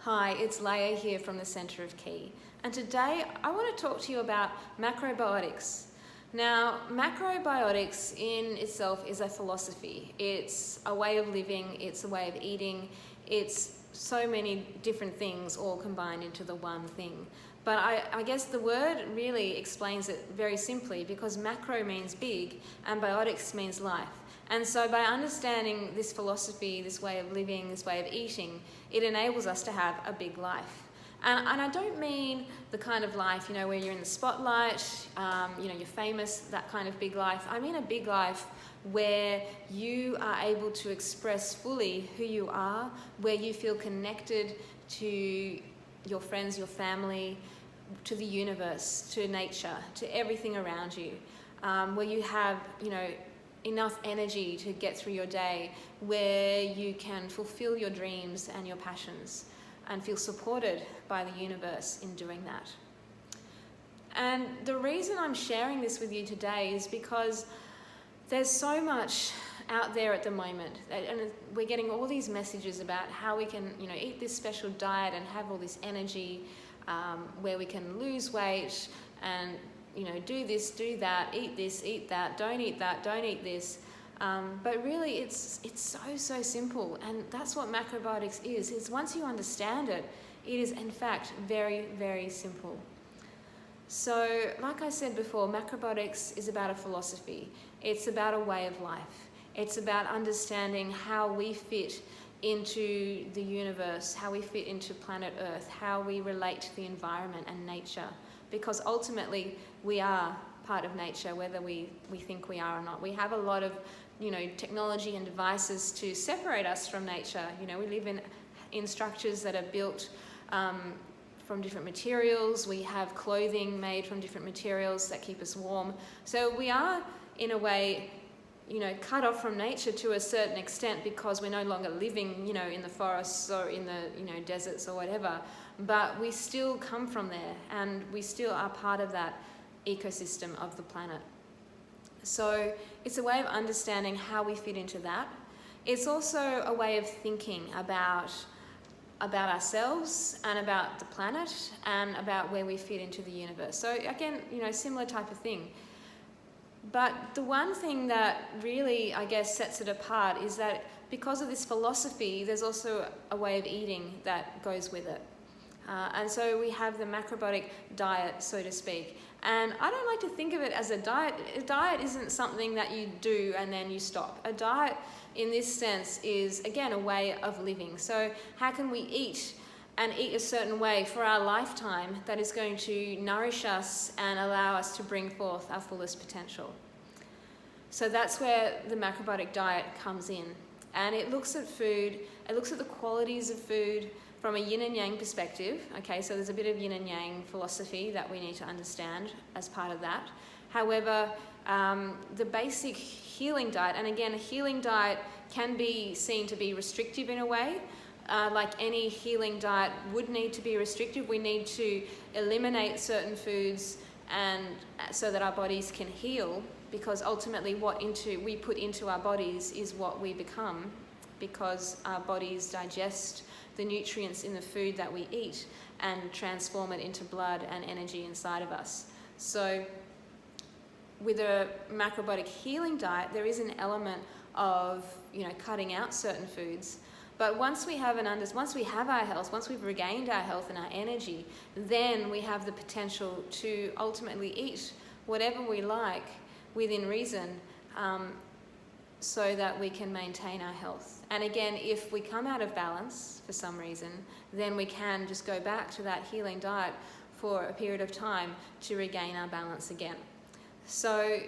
Hi, it's Leia here from the Centre of Key, and today I want to talk to you about macrobiotics. Now, macrobiotics in itself is a philosophy. It's a way of living, it's a way of eating, it's so many different things all combined into the one thing. But I guess the word really explains it very simply, because macro means big and biotics means life. And so by understanding this philosophy, this way of living, this way of eating, it enables us to have a big life. And I don't mean the kind of life, where you're in the spotlight, you're famous, that kind of big life. I mean a big life where you are able to express fully who you are, where you feel connected to your friends, your family, to the universe, to nature, to everything around you, where you have, enough energy to get through your day, where you can fulfill your dreams and your passions and feel supported by the universe in doing that. And the reason I'm sharing this with you today is because there's so much out there at the moment, and we're getting all these messages about how we can, eat this special diet and have all this energy, where we can lose weight and do this, do that, eat this, eat that, don't eat this. But really it's so simple, and that's what macrobiotics is. It's once you understand it, it is in fact very, very simple. So like I said before, macrobiotics is about a philosophy. It's about a way of life. It's about understanding how we fit into the universe, how we fit into planet Earth, how we relate to the environment and nature. Because ultimately we are part of nature, whether we think we are or not. We have a lot of technology and devices to separate us from nature. We live in structures that are built from different materials. We have clothing made from different materials that keep us warm. So we are, in a way, cut off from nature to a certain extent, because we're no longer living, in the forests or in the, deserts or whatever. But we still come from there, and we still are part of that ecosystem of the planet. So it's a way of understanding how we fit into that. It's also a way of thinking about ourselves and about the planet and about where we fit into the universe. So again, similar type of thing. But the one thing that really, I guess, sets it apart is that because of this philosophy, there's also a way of eating that goes with it. And so we have the macrobiotic diet, so to speak. And I don't like to think of it as a diet. A diet isn't something that you do and then you stop. A diet, in this sense, is, again, a way of living. So how can we eat a certain way for our lifetime that is going to nourish us and allow us to bring forth our fullest potential? So that's where the macrobiotic diet comes in. And it looks at food, it looks at the qualities of food from a yin and yang perspective. Okay, so there's a bit of yin and yang philosophy that we need to understand as part of that. However, the basic healing diet, and again, a healing diet can be seen to be restrictive in a way. Like any healing diet would need to be restrictive. We need to eliminate certain foods and so that our bodies can heal, because ultimately what we put into our bodies is what we become, because our bodies digest the nutrients in the food that we eat and transform it into blood and energy inside of us. So with a macrobiotic healing diet, there is an element of cutting out certain foods. But once we have our health, once we've regained our health and our energy, then we have the potential to ultimately eat whatever we like within reason, so that we can maintain our health. And again, if we come out of balance for some reason, then we can just go back to that healing diet for a period of time to regain our balance again. So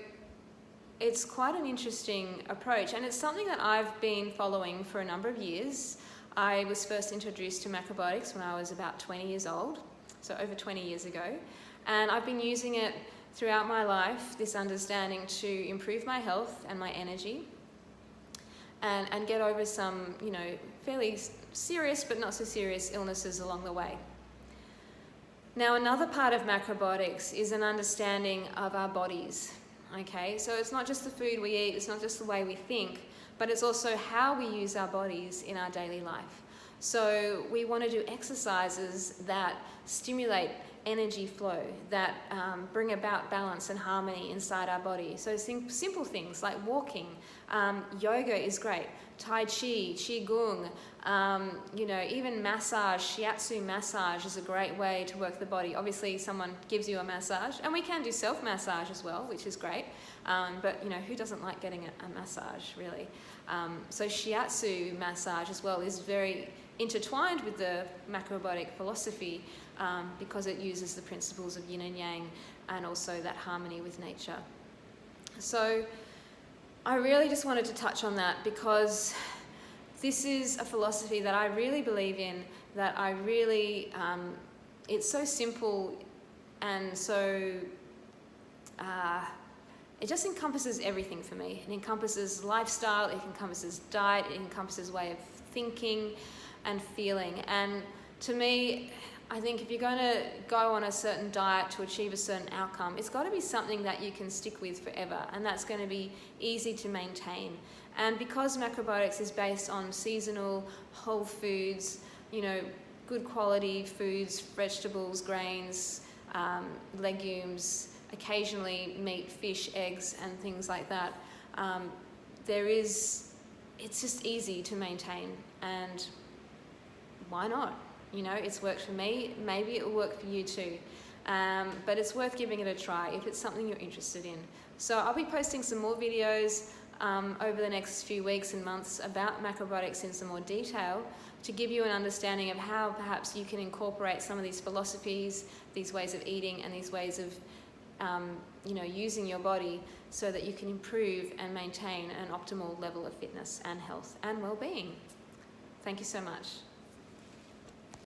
it's quite an interesting approach, and it's something that I've been following for a number of years. I was first introduced to macrobiotics when I was about 20 years old, so over 20 years ago, and I've been using it throughout my life, this understanding to improve my health and my energy, and get over some, fairly serious but not so serious illnesses along the way. Now, another part of macrobiotics is an understanding of our bodies. Okay, so it's not just the food we eat, it's not just the way we think, but it's also how we use our bodies in our daily life. So we want to do exercises that stimulate energy flow, that bring about balance and harmony inside our body. So simple things like walking, yoga is great, Tai Chi, Qigong, even massage, shiatsu massage is a great way to work the body. Obviously someone gives you a massage, and we can do self-massage as well, which is great, but who doesn't like getting a massage really? So shiatsu massage as well is very intertwined with the macrobiotic philosophy, because it uses the principles of yin and yang and also that harmony with nature. So I really just wanted to touch on that because this is a philosophy that I really believe in, that I really, it's so simple and so, it just encompasses everything for me. It encompasses lifestyle, it encompasses diet, it encompasses way of thinking and feeling. And to me, I think if you're going to go on a certain diet to achieve a certain outcome, it's got to be something that you can stick with forever, and that's going to be easy to maintain. And because macrobiotics is based on seasonal, whole foods, good quality foods, vegetables, grains, legumes, occasionally meat, fish, eggs, and things like that, it's just easy to maintain, and why not? It's worked for me, maybe it will work for you too. But it's worth giving it a try if it's something you're interested in. So I'll be posting some more videos over the next few weeks and months about macrobiotics in some more detail to give you an understanding of how perhaps you can incorporate some of these philosophies, these ways of eating, and these ways of using your body so that you can improve and maintain an optimal level of fitness and health and well-being. Thank you so much.